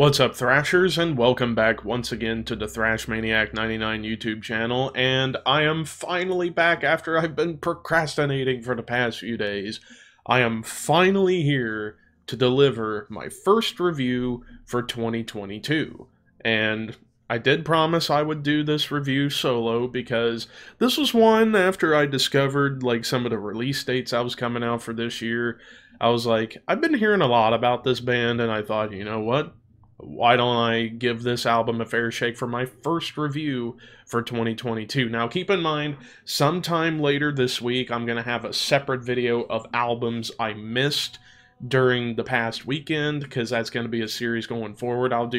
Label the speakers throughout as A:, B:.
A: What's up, Thrashers, and welcome back once again to the ThrashManiac99 YouTube channel, and I am finally back after I've been procrastinating for the past few days. I am finally here to deliver my first review for 2022, and I did promise I would do this review solo because this was one after I discovered like some of the release dates I was coming out for this year. I was like, I've been hearing a lot about this band, and I thought, you know what? Why don't I give this album a fair shake for my first review for 2022? Now, keep in mind, sometime later this week, I'm going to have a separate video of albums I missed during the past weekend, because that's going to be a series going forward. I'll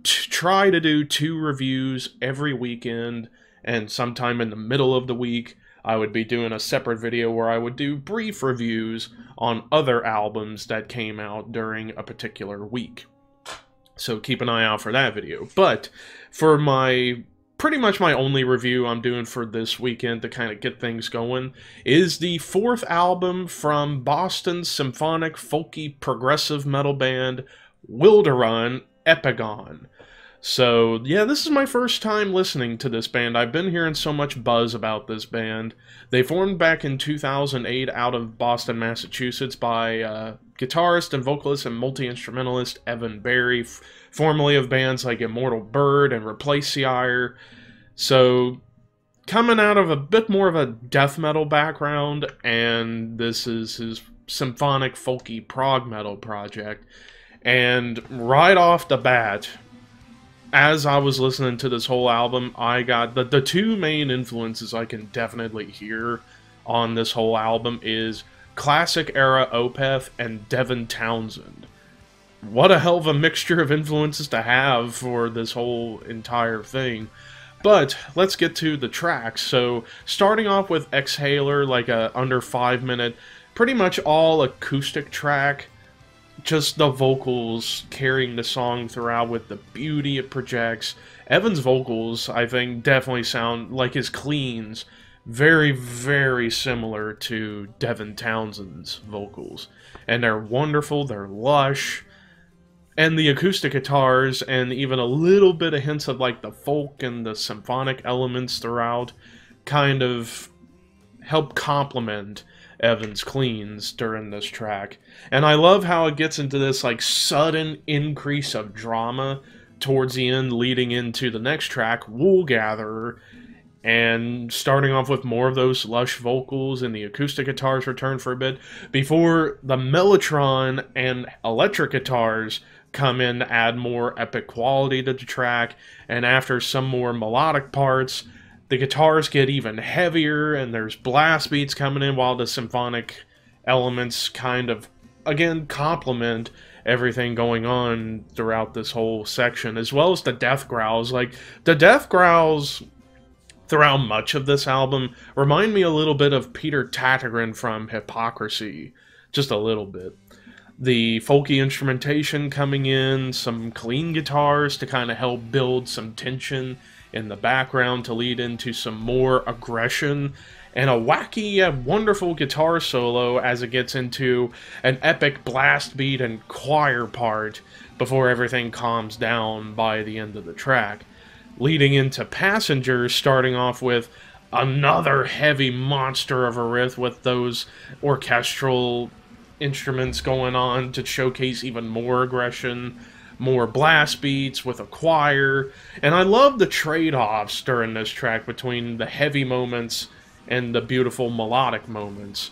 A: try to do 2 reviews every weekend, and sometime in the middle of the week, I would be doing a separate video where I would do brief reviews on other albums that came out during a particular week. So keep an eye out for that video. But for pretty much my only review I'm doing for this weekend to kind of get things going is the 4th album from Boston's symphonic folky progressive metal band Wilderun, Epigone. So yeah, this is my first time listening to this band. I've been hearing so much buzz about this band. They formed back in 2008 out of Boston, Massachusetts by guitarist and vocalist and multi-instrumentalist Evan Barry, formerly of bands like Immortal Bird and Replaceire. So coming out of a bit more of a death metal background, and this is his symphonic folky prog metal project. And right off the bat, as I was listening to this whole album, I got the 2 main influences I can definitely hear on this whole album is classic era Opeth and Devin Townsend. What a hell of a mixture of influences to have for this whole entire thing. But let's get to the tracks. So starting off with Exhaler, like a under 5-minute, pretty much all acoustic track. Just the vocals carrying the song throughout with the beauty it projects. Evan's vocals, I think, definitely sound like his cleans. Very, very similar to Devin Townsend's vocals. And they're wonderful, they're lush. And the acoustic guitars, and even a little bit of hints of like the folk and the symphonic elements throughout, kind of help complement Evan's cleans during this track. And I love how it gets into this like sudden increase of drama towards the end, leading into the next track, Wool Gatherer, and starting off with more of those lush vocals and the acoustic guitars return for a bit before the mellotron and electric guitars come in to add more epic quality to the track. And after some more melodic parts, the guitars get even heavier, and there's blast beats coming in while the symphonic elements kind of, again, complement everything going on throughout this whole section, as well as the death growls. Like, the death growls throughout much of this album remind me a little bit of Peter Tattigran from Hypocrisy. Just a little bit. The folky instrumentation coming in, some clean guitars to kind of help build some tension in the background to lead into some more aggression, and a wacky yet wonderful guitar solo as it gets into an epic blast beat and choir part before everything calms down by the end of the track, leading into Passengers, starting off with another heavy monster of a riff with those orchestral instruments going on to showcase even more aggression, more blast beats with a choir. And I love the trade-offs during this track between the heavy moments and the beautiful melodic moments.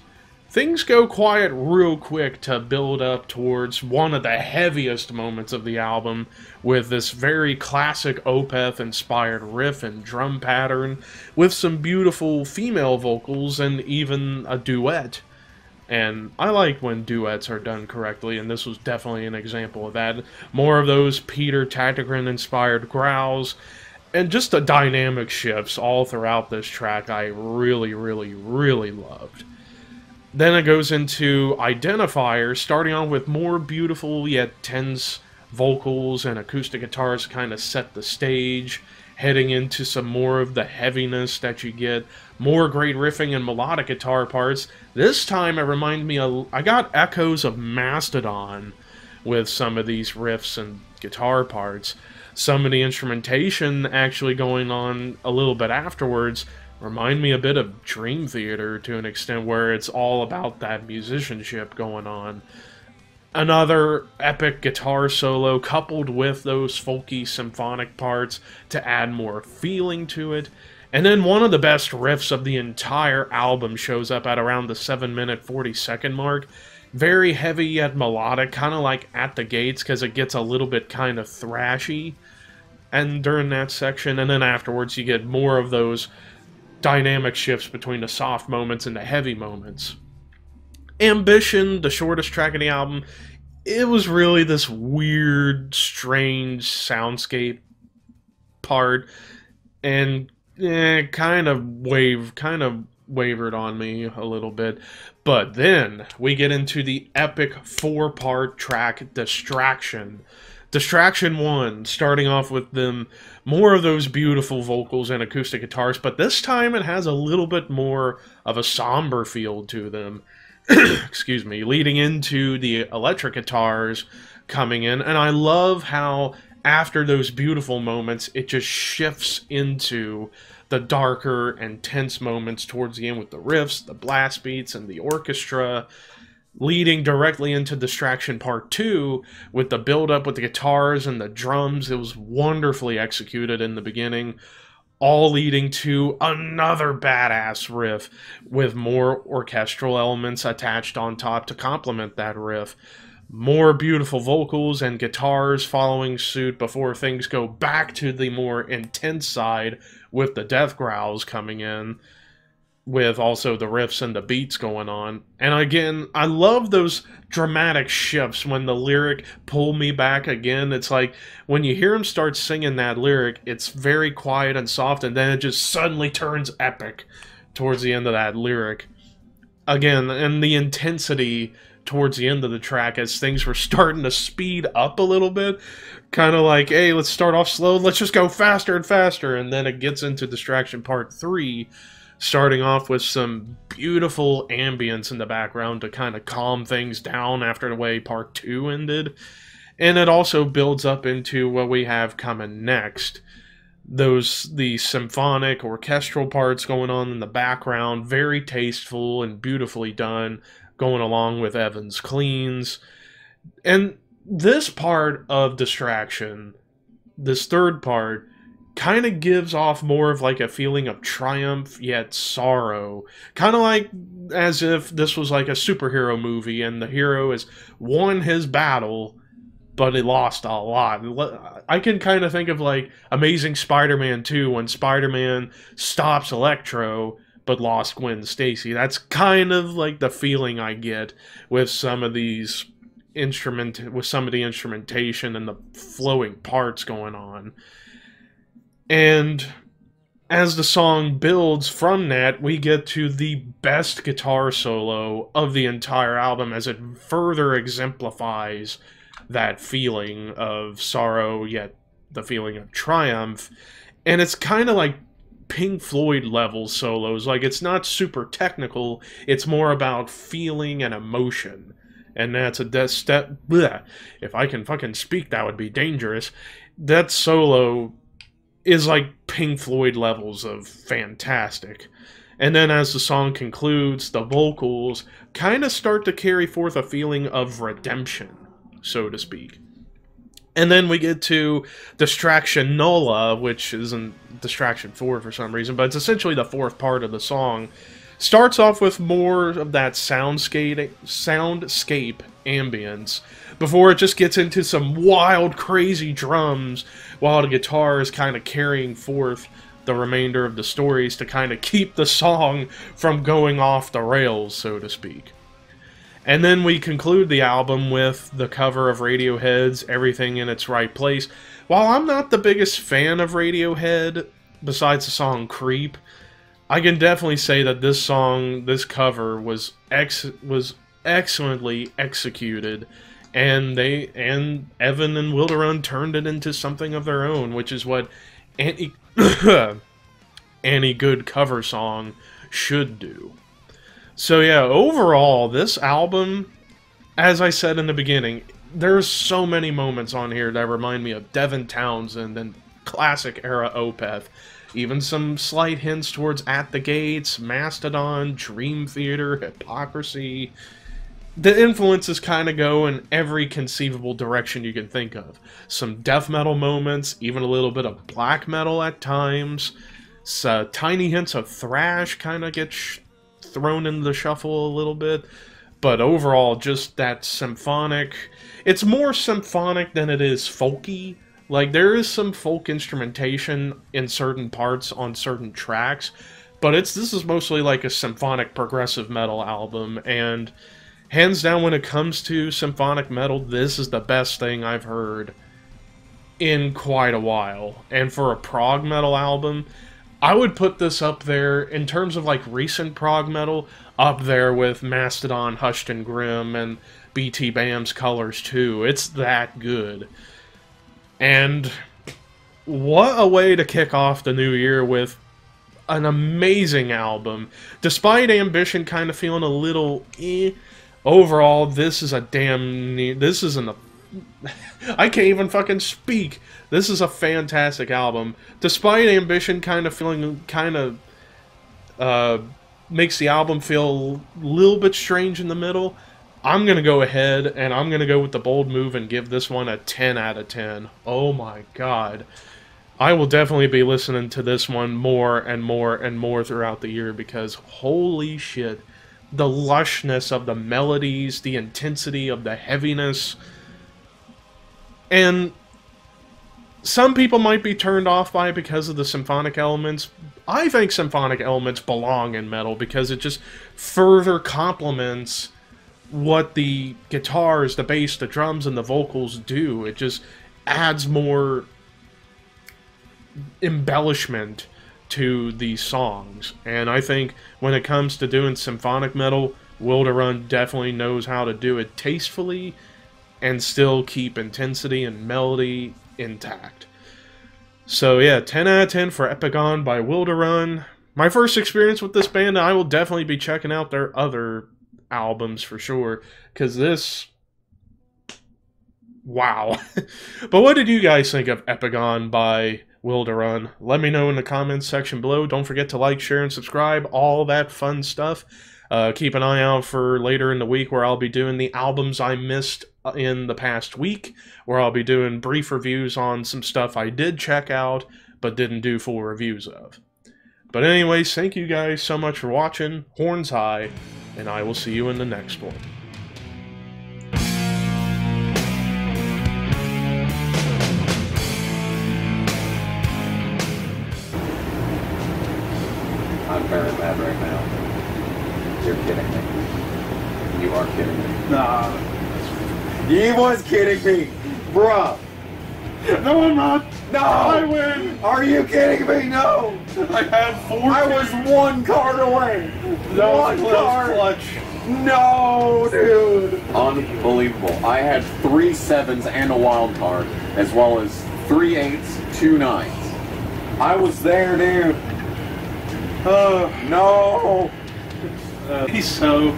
A: Things go quiet real quick to build up towards one of the heaviest moments of the album, with this very classic Opeth-inspired riff and drum pattern, with some beautiful female vocals and even a duet. And I like when duets are done correctly, and this was definitely an example of that. More of those Peter Tattigran-inspired growls, and just the dynamic shifts all throughout this track I really, really, really loved. Then it goes into Identifier, starting on with more beautiful yet tense vocals and acoustic guitars to kind of set the stage, heading into some more of the heaviness that you get, more great riffing and melodic guitar parts. This time it reminded me I got echoes of Mastodon with some of these riffs and guitar parts. Some of the instrumentation actually going on a little bit afterwards remind me a bit of Dream Theater to an extent, where it's all about that musicianship going on. Another epic guitar solo coupled with those folky symphonic parts to add more feeling to it. And then one of the best riffs of the entire album shows up at around the 7-minute 40-second mark. Very heavy yet melodic, kind of like At the Gates, because it gets a little bit kind of thrashy and during that section. And then afterwards you get more of those dynamic shifts between the soft moments and the heavy moments. Ambition, the shortest track of the album, it was really this weird, strange soundscape part, and kind of wavered on me a little bit. But then we get into the epic 4-part track, Distraction. Distraction 1, starting off with them more of those beautiful vocals and acoustic guitars, but this time it has a little bit more of a somber feel to them. Excuse me, leading into the electric guitars coming in, and I love how after those beautiful moments it just shifts into the darker and tense moments towards the end with the riffs, the blast beats, and the orchestra, leading directly into Distraction Part 2 with the build-up with the guitars and the drums. It was wonderfully executed in the beginning, all leading to another badass riff with more orchestral elements attached on top to complement that riff. More beautiful vocals and guitars following suit before things go back to the more intense side with the death growls coming in, with also the riffs and the beats going on. And again, I love those dramatic shifts when the lyric "pull me back again." It's like when you hear him start singing that lyric, it's very quiet and soft, and then it just suddenly turns epic towards the end of that lyric. Again, and the intensity towards the end of the track as things were starting to speed up a little bit. Kind of like, hey, let's start off slow, let's just go faster and faster. And then it gets into Distraction Part 3, starting off with some beautiful ambience in the background to kind of calm things down after the way Part 2 ended. And it also builds up into what we have coming next. The symphonic orchestral parts going on in the background, very tasteful and beautifully done, going along with Evan's cleans. And this part of Distraction, this third part, kind of gives off more of like a feeling of triumph yet sorrow. Kind of like as if this was like a superhero movie and the hero has won his battle, but he lost a lot. I can kind of think of like Amazing Spider-Man 2 when Spider-Man stops Electro but lost Gwen Stacy. That's kind of like the feeling I get with some of these some of the instrumentation and the flowing parts going on. And as the song builds from that, we get to the best guitar solo of the entire album, as it further exemplifies that feeling of sorrow, yet the feeling of triumph. And it's kind of like Pink Floyd level solos. Like, it's not super technical, it's more about feeling and emotion. And that's a step. Bleh. If I can fucking speak, that would be dangerous. That solo is like Pink Floyd levels of fantastic. And then as the song concludes, the vocals kind of start to carry forth a feeling of redemption, so to speak. And then we get to Distraction Nulla, which isn't Distraction 4 for some reason, but it's essentially the fourth part of the song. Starts off with more of that soundscape ambience before it just gets into some wild, crazy drums while the guitar is kind of carrying forth the remainder of the stories to kind of keep the song from going off the rails, so to speak. And then we conclude the album with the cover of Radiohead's Everything in Its Right Place. While I'm not the biggest fan of Radiohead, besides the song Creep, I can definitely say that this cover was excellently executed, and Evan and Wilderun turned it into something of their own, which is what any good cover song should do. So yeah, overall, this album, as I said in the beginning, there's so many moments on here that remind me of Devin Townsend and classic era Opeth. Even some slight hints towards At the Gates, Mastodon, Dream Theater, Hypocrisy. The influences kind of go in every conceivable direction you can think of. Some death metal moments, even a little bit of black metal at times. So, tiny hints of thrash kind of get thrown into the shuffle a little bit. But overall, just that symphonic... It's more symphonic than it is folky. Like, there is some folk instrumentation in certain parts on certain tracks, but this is mostly like a symphonic progressive metal album, and hands down when it comes to symphonic metal, this is the best thing I've heard in quite a while. And for a prog metal album, I would put this up there, in terms of like recent prog metal, up there with Mastodon, Hushed and Grim, and BT Bam's Colors 2. It's that good. And what a way to kick off the new year with an amazing album. Despite Ambition kind of feeling a little overall, this is a damn... This isn't a... I can't even fucking speak. This is a fantastic album. Despite Ambition kind of feeling... makes the album feel a little bit strange in the middle, I'm going to go ahead, and I'm going to go with the bold move and give this one a 10 out of 10. Oh my god. I will definitely be listening to this one more and more and more throughout the year, because holy shit, the lushness of the melodies, the intensity of the heaviness, and some people might be turned off by it because of the symphonic elements. I think symphonic elements belong in metal because it just further complements what the guitars, the bass, the drums, and the vocals do. It just adds more embellishment to these songs. And I think when it comes to doing symphonic metal, Wilderun definitely knows how to do it tastefully and still keep intensity and melody intact. So yeah, 10 out of 10 for Epigone by Wilderun. My first experience with this band, I will definitely be checking out their other albums for sure, because this... wow. But what did you guys think of Epigone by Wilderun? Let me know in the comments section below. Don't forget to like, share, and subscribe. All that fun stuff. Keep an eye out for later in the week where I'll be doing the albums I missed in the past week, where I'll be doing brief reviews on some stuff I did check out but didn't do full reviews of. But anyways, thank you guys so much for watching. Horns high, and I will see you in the next one.
B: I'm very mad right now. You're kidding me. You are kidding me.
C: Nah.
B: He was kidding me, bruh.
C: No, I'm not.
B: No.
C: I win.
B: Are you kidding me? No.
C: I had 4.
B: I was 1 card away.
C: No,
B: 1 card.
C: clutch.
B: No, dude. Unbelievable. I had 3 7s and a wild card, as well as 3 8s, 2 9s. I was there, dude. No.
C: So,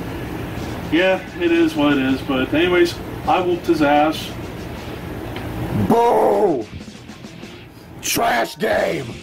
C: yeah, it is what it is. But anyways, I whooped his ass.
B: Boo! Trash game!